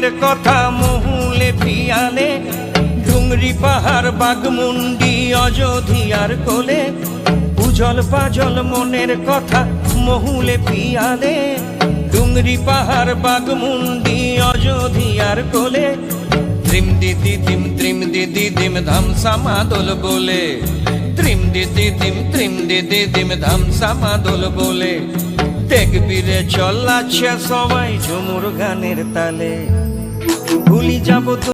মনের কথা মহুলে পিয়ালে, ডুংরি পাহাড় বাঘমুন্ডি অযোধ্যার কোলে, উজল পাজল মনের কথা মহুলে পিয়ালে, ডুংরি পাহাড় বাঘমুন্ডি অযোধ্যার কোলে, ত্রিম দিদি দিম ধামসা মাদল বলে, ত্রিম দিদি দিম ধামসা মাদল বলে, দেখবি রে চলাচ্ছে সবাই ঝুমুর গানের তালে, ভুলি যাব